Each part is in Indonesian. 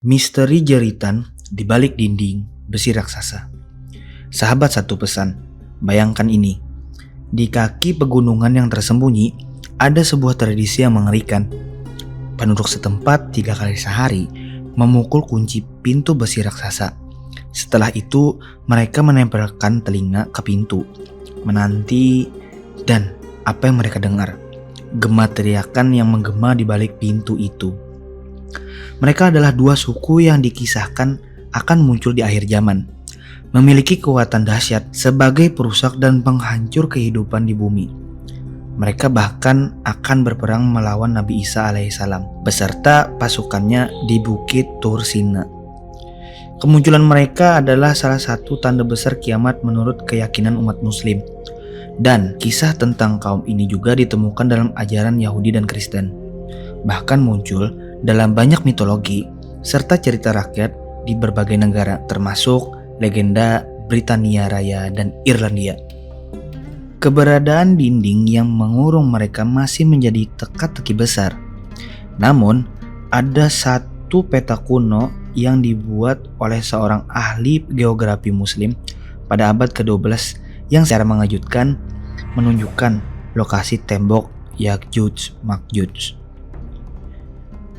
Misteri jeritan di balik dinding besi raksasa. Sahabat satu pesan, bayangkan ini. Di kaki pegunungan yang tersembunyi, ada sebuah tradisi yang mengerikan. Penduduk setempat 3 kali sehari memukul kunci pintu besi raksasa. Setelah itu, mereka menempelkan telinga ke pintu, menanti, dan apa yang mereka dengar? Gema teriakan yang menggema di balik pintu itu. Mereka adalah 2 suku yang dikisahkan akan muncul di akhir zaman, memiliki kekuatan dahsyat sebagai perusak dan penghancur kehidupan di bumi. Mereka bahkan akan berperang melawan Nabi Isa alaihissalam beserta pasukannya di Bukit Tur Sina. Kemunculan mereka adalah salah satu tanda besar kiamat menurut keyakinan umat muslim. Dan kisah tentang kaum ini juga ditemukan dalam ajaran Yahudi dan Kristen. Bahkan muncul dalam banyak mitologi serta cerita rakyat di berbagai negara, termasuk legenda Britania Raya dan Irlandia. Keberadaan dinding yang mengurung mereka masih menjadi teka-teki besar. Namun, ada satu peta kuno yang dibuat oleh seorang ahli geografi muslim pada abad ke-12 yang secara mengejutkan menunjukkan lokasi tembok Ya'juj Ma'juj.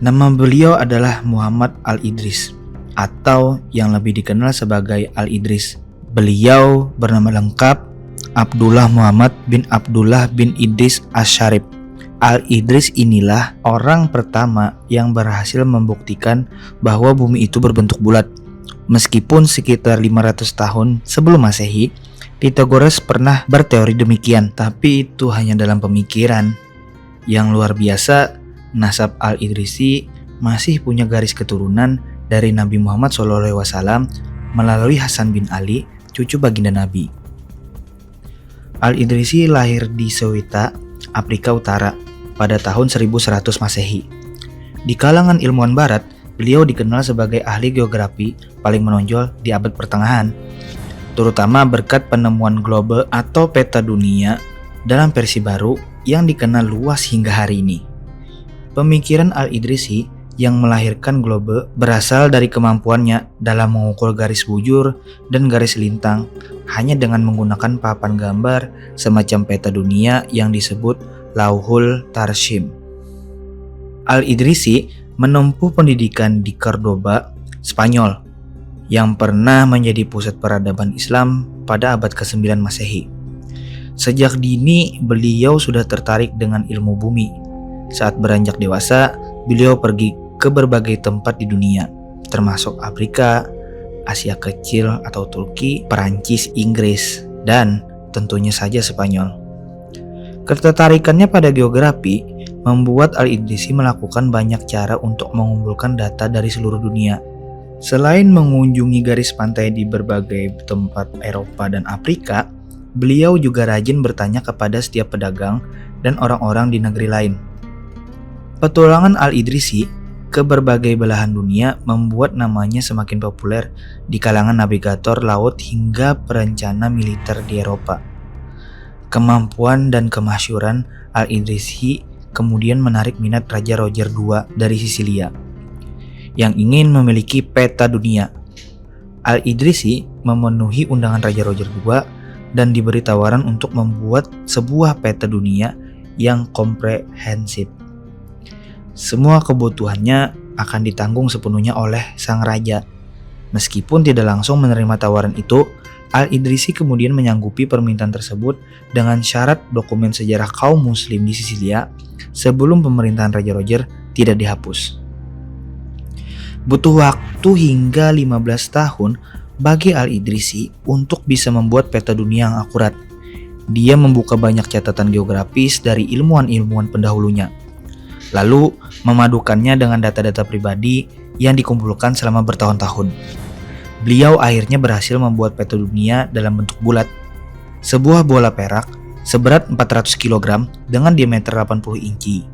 Nama beliau adalah Muhammad Al-Idris atau yang lebih dikenal sebagai Al-Idris. Beliau bernama lengkap Abdullah Muhammad bin Abdullah bin Idris Asy-Syarif. Al-Idris inilah orang pertama yang berhasil membuktikan bahwa bumi itu berbentuk bulat. Meskipun sekitar 500 tahun sebelum Masehi, Pythagoras pernah berteori demikian, tapi itu hanya dalam pemikiran. Yang luar biasa, nasab Al-Idrisi masih punya garis keturunan dari Nabi Muhammad SAW melalui Hasan bin Ali, cucu baginda Nabi. Al-Idrisi lahir di Ceuta, Afrika Utara pada tahun 1100 Masehi. Di kalangan ilmuwan barat, beliau dikenal sebagai ahli geografi paling menonjol di abad pertengahan, terutama berkat penemuan globe atau peta dunia dalam versi baru yang dikenal luas hingga hari ini. Pemikiran Al-Idrisi yang melahirkan globe berasal dari kemampuannya dalam mengukur garis bujur dan garis lintang hanya dengan menggunakan papan gambar semacam peta dunia yang disebut Lauhul Tarshim. Al-Idrisi menempuh pendidikan di Cordoba, Spanyol, yang pernah menjadi pusat peradaban Islam pada abad ke-9 Masehi. Sejak dini beliau sudah tertarik dengan ilmu bumi. Saat beranjak dewasa, beliau pergi ke berbagai tempat di dunia, termasuk Afrika, Asia Kecil atau Turki, Perancis, Inggris, dan tentunya saja Spanyol. Ketertarikannya pada geografi membuat Al-Idrisi melakukan banyak cara untuk mengumpulkan data dari seluruh dunia. Selain mengunjungi garis pantai di berbagai tempat Eropa dan Afrika, beliau juga rajin bertanya kepada setiap pedagang dan orang-orang di negeri lain. Petualangan Al-Idrisi ke berbagai belahan dunia membuat namanya semakin populer di kalangan navigator laut hingga perencana militer di Eropa. Kemampuan dan kemasyhuran Al-Idrisi kemudian menarik minat Raja Roger II dari Sisilia yang ingin memiliki peta dunia. Al-Idrisi memenuhi undangan Raja Roger II dan diberi tawaran untuk membuat sebuah peta dunia yang komprehensif. Semua kebutuhannya akan ditanggung sepenuhnya oleh sang raja. Meskipun tidak langsung menerima tawaran itu, Al-Idrisi kemudian menyanggupi permintaan tersebut dengan syarat dokumen sejarah kaum muslim di Sisilia sebelum pemerintahan Raja Roger tidak dihapus. Butuh waktu hingga 15 tahun bagi Al-Idrisi untuk bisa membuat peta dunia yang akurat. Dia membuka banyak catatan geografis dari ilmuwan-ilmuwan pendahulunya, lalu memadukannya dengan data-data pribadi yang dikumpulkan selama bertahun-tahun. Beliau akhirnya berhasil membuat peta dunia dalam bentuk bulat, sebuah bola perak seberat 400 kg dengan diameter 80 inci.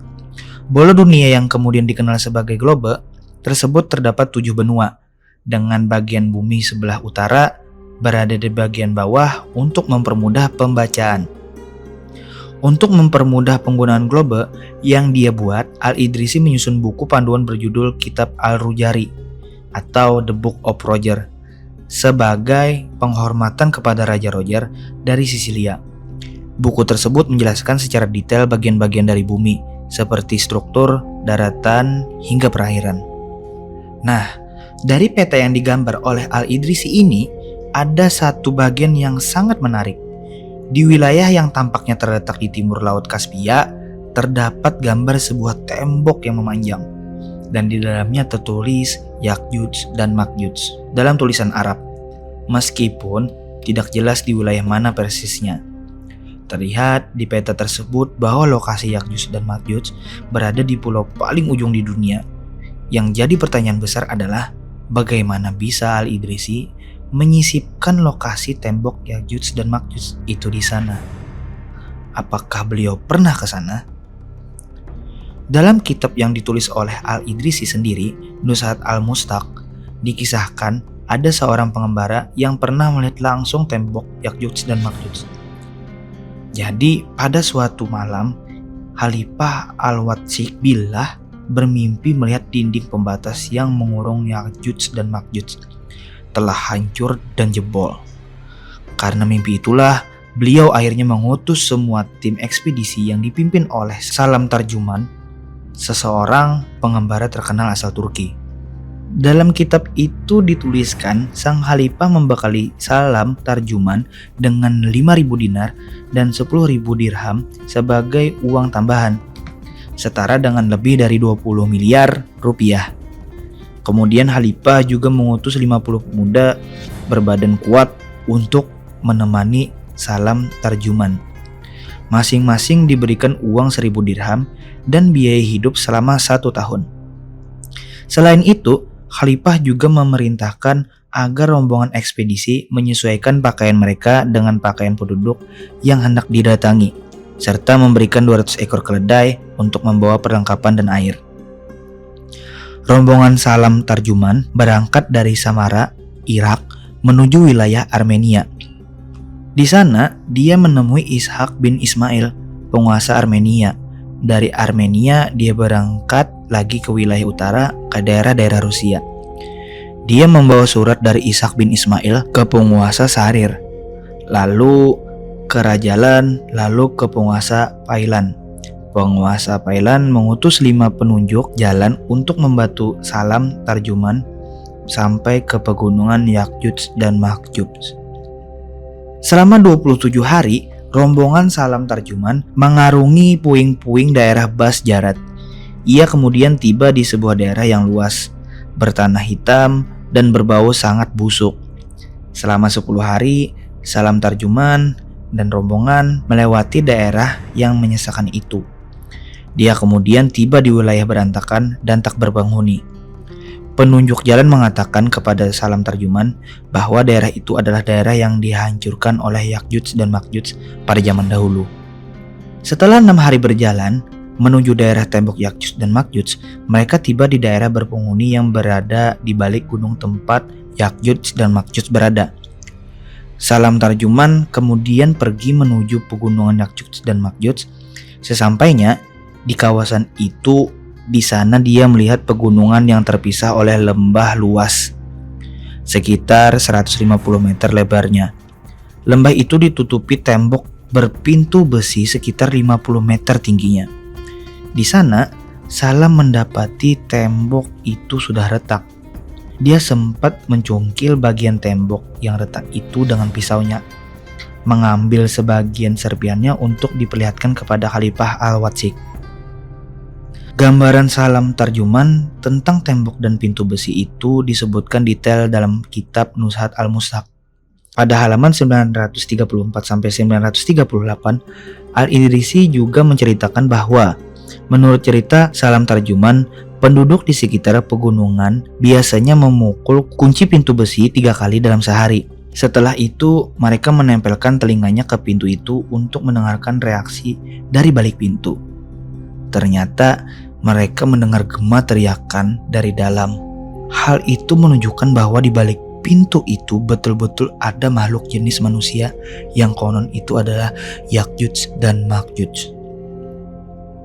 Bola dunia yang kemudian dikenal sebagai globe tersebut terdapat 7 benua, dengan bagian bumi sebelah utara berada di bagian bawah untuk mempermudah pembacaan. Untuk mempermudah penggunaan globe yang dia buat, Al-Idrisi menyusun buku panduan berjudul Kitab Al-Rujari atau The Book of Roger sebagai penghormatan kepada Raja Roger dari Sisilia. Buku tersebut menjelaskan secara detail bagian-bagian dari bumi seperti struktur, daratan, hingga perairan. Nah, dari peta yang digambar oleh Al-Idrisi ini ada satu bagian yang sangat menarik. Di wilayah yang tampaknya terletak di timur Laut Kaspia, terdapat gambar sebuah tembok yang memanjang. Dan di dalamnya tertulis Yakjuj dan Makjuj dalam tulisan Arab. Meskipun tidak jelas di wilayah mana persisnya. Terlihat di peta tersebut bahwa lokasi Yakjuj dan Makjuj berada di pulau paling ujung di dunia. Yang jadi pertanyaan besar adalah bagaimana bisa Al-Idrisi menyisipkan lokasi tembok Yakjuj dan Makjuj itu di sana. Apakah beliau pernah ke sana? Dalam kitab yang ditulis oleh Al-Idrisi sendiri, Nuzhat al-Mustaq, dikisahkan ada seorang pengembara yang pernah melihat langsung tembok Yakjuj dan Makjuj. Jadi pada suatu malam, Khalifah Al-Watsik Billah bermimpi melihat dinding pembatas yang mengurung Yakjuj dan Makjuj telah hancur dan jebol. Karena mimpi itulah, beliau akhirnya mengutus semua tim ekspedisi yang dipimpin oleh Salam Tarjuman, seseorang pengembara terkenal asal Turki. Dalam kitab itu dituliskan sang khalifah membekali Salam Tarjuman dengan 5.000 dinar dan 10.000 dirham sebagai uang tambahan, setara dengan lebih dari 20 miliar rupiah. Kemudian Khalifah juga mengutus 50 pemuda berbadan kuat untuk menemani Salam Tarjuman. Masing-masing diberikan uang 1.000 dirham dan biaya hidup selama 1 tahun. Selain itu, Khalifah juga memerintahkan agar rombongan ekspedisi menyesuaikan pakaian mereka dengan pakaian penduduk yang hendak didatangi, serta memberikan 200 ekor keledai untuk membawa perlengkapan dan air. Rombongan Salam Tarjuman berangkat dari Samara, Irak, menuju wilayah Armenia. Di sana, dia menemui Ishak bin Ismail, penguasa Armenia. Dari Armenia, dia berangkat lagi ke wilayah utara, ke daerah-daerah Rusia. Dia membawa surat dari Ishak bin Ismail ke penguasa Sarir, lalu ke Rajalan, lalu ke penguasa Pailan. Penguasa Pailan mengutus 5 penunjuk jalan untuk membantu Salam Tarjuman sampai ke pegunungan Yakjuj dan Makjuj. Selama 27 hari, rombongan Salam Tarjuman mengarungi puing-puing daerah Bas Jarat. Ia kemudian tiba di sebuah daerah yang luas, bertanah hitam dan berbau sangat busuk. Selama 10 hari, Salam Tarjuman dan rombongan melewati daerah yang menyesakan itu. Dia kemudian tiba di wilayah berantakan dan tak berpenghuni. Penunjuk jalan mengatakan kepada Salam Tarjuman bahwa daerah itu adalah daerah yang dihancurkan oleh Yakjuj dan Makjuj pada zaman dahulu. Setelah 6 hari berjalan menuju daerah tembok Yakjuj dan Makjuj, mereka tiba di daerah berpenghuni yang berada di balik gunung tempat Yakjuj dan Makjuj berada. Salam Tarjuman kemudian pergi menuju pegunungan Yakjuj dan Makjuj. Sesampainya di kawasan itu, di sana dia melihat pegunungan yang terpisah oleh lembah luas, sekitar 150 meter lebarnya. Lembah itu ditutupi tembok berpintu besi sekitar 50 meter tingginya. Di sana, Salam mendapati tembok itu sudah retak. Dia sempat mencungkil bagian tembok yang retak itu dengan pisaunya, mengambil sebagian serpiannya untuk diperlihatkan kepada Khalifah Al-Watsik. Gambaran Salam Tarjuman tentang tembok dan pintu besi itu disebutkan detail dalam kitab Nuzhat al-Mustaq. Pada halaman 934-938, Al-Idrisi juga menceritakan bahwa menurut cerita Salam Tarjuman, penduduk di sekitar pegunungan biasanya memukul kunci pintu besi 3 kali dalam sehari. Setelah itu, mereka menempelkan telinganya ke pintu itu untuk mendengarkan reaksi dari balik pintu. Ternyata mereka mendengar gema teriakan dari dalam. Hal itu menunjukkan bahwa di balik pintu itu betul-betul ada makhluk jenis manusia yang konon itu adalah Yakjuj dan Makjuj.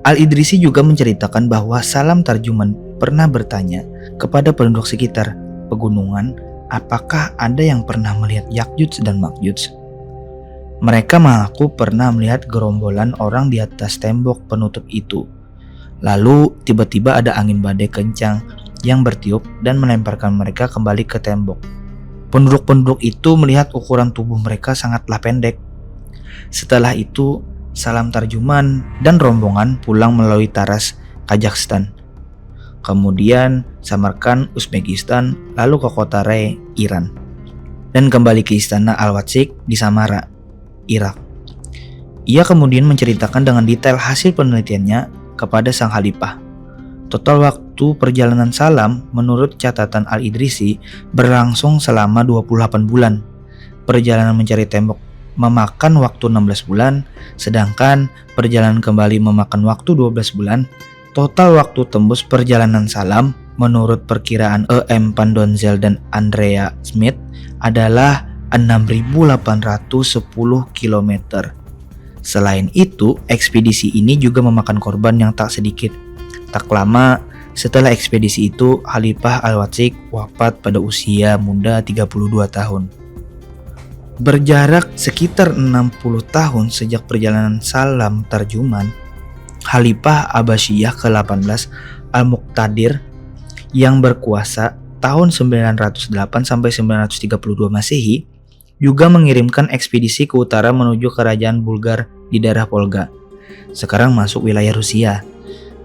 Al-Idrisi juga menceritakan bahwa Salam Tarjuman pernah bertanya kepada penduduk sekitar pegunungan, apakah ada yang pernah melihat Yakjuts dan Makjuts? Mereka mengaku pernah melihat gerombolan orang di atas tembok penutup itu. Lalu tiba-tiba ada angin badai kencang yang bertiup dan melemparkan mereka kembali ke tembok. Penduduk-penduduk itu melihat ukuran tubuh mereka sangatlah pendek. Setelah itu, Salam Tarjuman dan rombongan pulang melalui Taraz, Kazakhstan. Kemudian Samarkand, Uzbekistan, lalu ke kota Rey, Iran. Dan kembali ke istana Al-Watsik di Samara, Irak. Ia kemudian menceritakan dengan detail hasil penelitiannya kepada sang khalifah. Total waktu perjalanan Salam menurut catatan Al-Idrisi berlangsung selama 28 bulan. Perjalanan mencari tembok memakan waktu 16 bulan, sedangkan perjalanan kembali memakan waktu 12 bulan. Total waktu tembus perjalanan Salam menurut perkiraan E.M. Pandonzel dan Andrea Smith adalah 6.810 km. Selain itu, ekspedisi ini juga memakan korban yang tak sedikit. Tak lama setelah ekspedisi itu, Khalifah Al-Watsik wafat pada usia muda 32 tahun. Berjarak sekitar 60 tahun sejak perjalanan Salam Tarjuman, Khalifah Abbasiyah ke-18 Al-Muqtadir yang berkuasa tahun 908 sampai 932 Masehi juga mengirimkan ekspedisi ke utara menuju kerajaan Bulgar di daerah Volga. Sekarang masuk wilayah Rusia.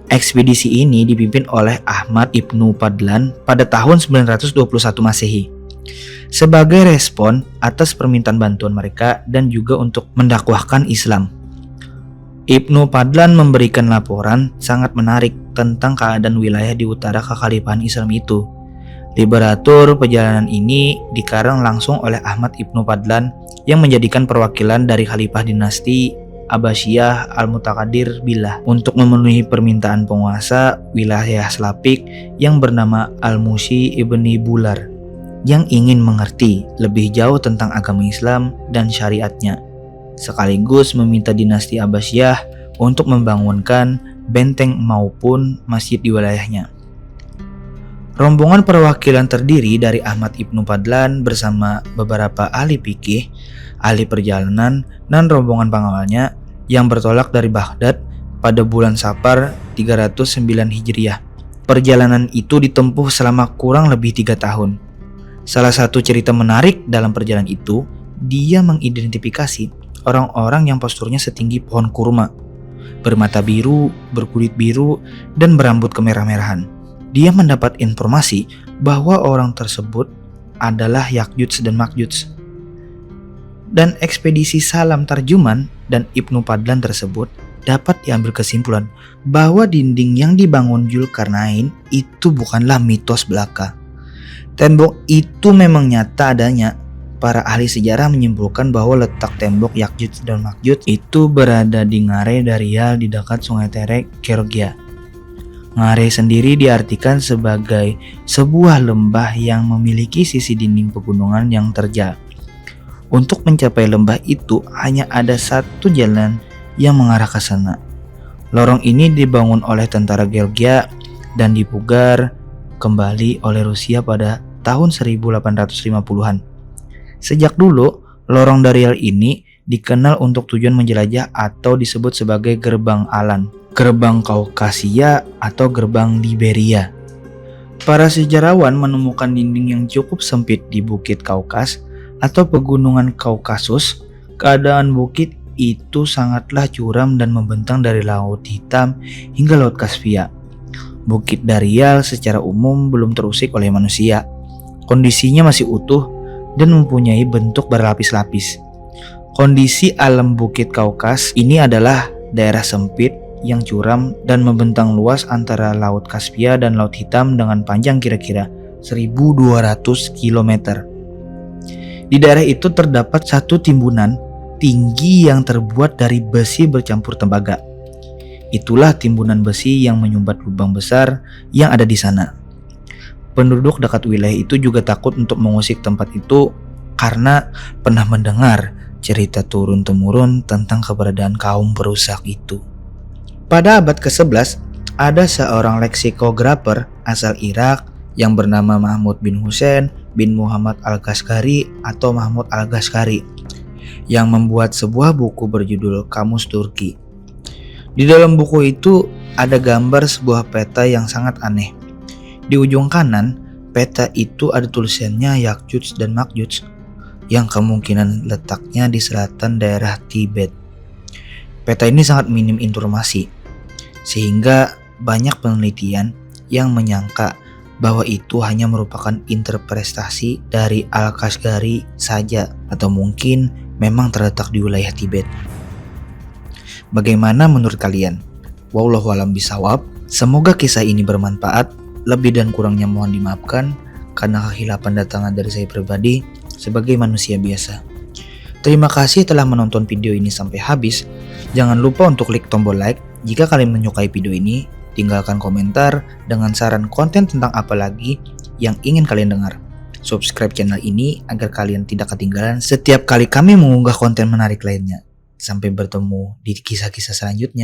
Ekspedisi ini dipimpin oleh Ahmad Ibnu Fadlan pada tahun 921 Masehi. Sebagai respon atas permintaan bantuan mereka dan juga untuk mendakwahkan Islam, Ibnu Fadlan memberikan laporan sangat menarik tentang keadaan wilayah di utara kekhalifahan Islam itu. Liberatur perjalanan ini dikarang langsung oleh Ahmad Ibnu Fadlan yang menjadikan perwakilan dari Khalifah dinasti Abbasiyah Al-Muqtadir Billah untuk memenuhi permintaan penguasa wilayah Slapik yang bernama Al-Musi ibni Bular yang ingin mengerti lebih jauh tentang agama Islam dan syariatnya, sekaligus meminta dinasti Abbasiyah untuk membangunkan benteng maupun masjid di wilayahnya. Rombongan perwakilan terdiri dari Ahmad Ibnu Fadlan bersama beberapa ahli fikih, ahli perjalanan, dan rombongan pengawalnya yang bertolak dari Baghdad pada bulan Safar 309 Hijriah. Perjalanan itu ditempuh selama kurang lebih 3 tahun. Salah satu cerita menarik dalam perjalanan itu, dia mengidentifikasi orang-orang yang posturnya setinggi pohon kurma, bermata biru, berkulit biru, dan berambut kemerah-merahan. Dia mendapat informasi bahwa orang tersebut adalah Yakjuts dan Makjuts. Dan ekspedisi Salam Tarjuman dan Ibnu Fadlan tersebut dapat diambil kesimpulan bahwa dinding yang dibangun Zulkarnain itu bukanlah mitos belaka. Tembok itu memang nyata adanya. Para ahli sejarah menyimpulkan bahwa letak tembok Yakjuts dan Makjuts itu berada di Ngare Daryal di dekat Sungai Terek, Georgia. Ngare sendiri diartikan sebagai sebuah lembah yang memiliki sisi dinding pegunungan yang terjal. Untuk mencapai lembah itu hanya ada satu jalan yang mengarah ke sana. Lorong ini dibangun oleh tentara Georgia dan dipugar kembali oleh Rusia pada tahun 1850-an. Sejak dulu, lorong Daryal ini dikenal untuk tujuan menjelajah atau disebut sebagai Gerbang Alan, Gerbang Kaukasia atau Gerbang Liberia. Para sejarawan menemukan dinding yang cukup sempit di Bukit Kaukas atau Pegunungan Kaukasus. Keadaan bukit itu sangatlah curam dan membentang dari Laut Hitam hingga Laut Kaspia. Bukit Daryal secara umum belum terusik oleh manusia. Kondisinya masih utuh dan mempunyai bentuk berlapis-lapis. Kondisi alam Bukit Kaukas ini adalah daerah sempit yang curam dan membentang luas antara Laut Kaspia dan Laut Hitam dengan panjang kira-kira 1.200 km. Di daerah itu terdapat satu timbunan tinggi yang terbuat dari besi bercampur tembaga. Itulah timbunan besi yang menyumbat lubang besar yang ada di sana. Penduduk dekat wilayah itu juga takut untuk mengusik tempat itu karena pernah mendengar cerita turun-temurun tentang keberadaan kaum perusak itu. Pada abad ke-11, ada seorang leksikografer asal Irak yang bernama Mahmud bin Hussein bin Muhammad Al-Ghazghari atau Mahmud Al-Ghazghari yang membuat sebuah buku berjudul Kamus Turki. Di dalam buku itu ada gambar sebuah peta yang sangat aneh. Di ujung kanan peta itu ada tulisannya Yakutsk dan Makutsk yang kemungkinan letaknya di selatan daerah Tibet. Peta ini sangat minim informasi, sehingga banyak penelitian yang menyangka bahwa itu hanya merupakan interpretasi dari Al-Ghazghari saja, atau mungkin memang terletak di wilayah Tibet. Bagaimana menurut kalian? Wallahu a'lam bishawab. Semoga kisah ini bermanfaat. Lebih dan kurangnya mohon dimaafkan karena kehilapan datangan dari saya pribadi sebagai manusia biasa. Terima kasih telah menonton video ini sampai habis. Jangan lupa untuk klik tombol like jika kalian menyukai video ini. Tinggalkan komentar dengan saran konten tentang apa lagi yang ingin kalian dengar. Subscribe channel ini agar kalian tidak ketinggalan setiap kali kami mengunggah konten menarik lainnya. Sampai bertemu di kisah-kisah selanjutnya.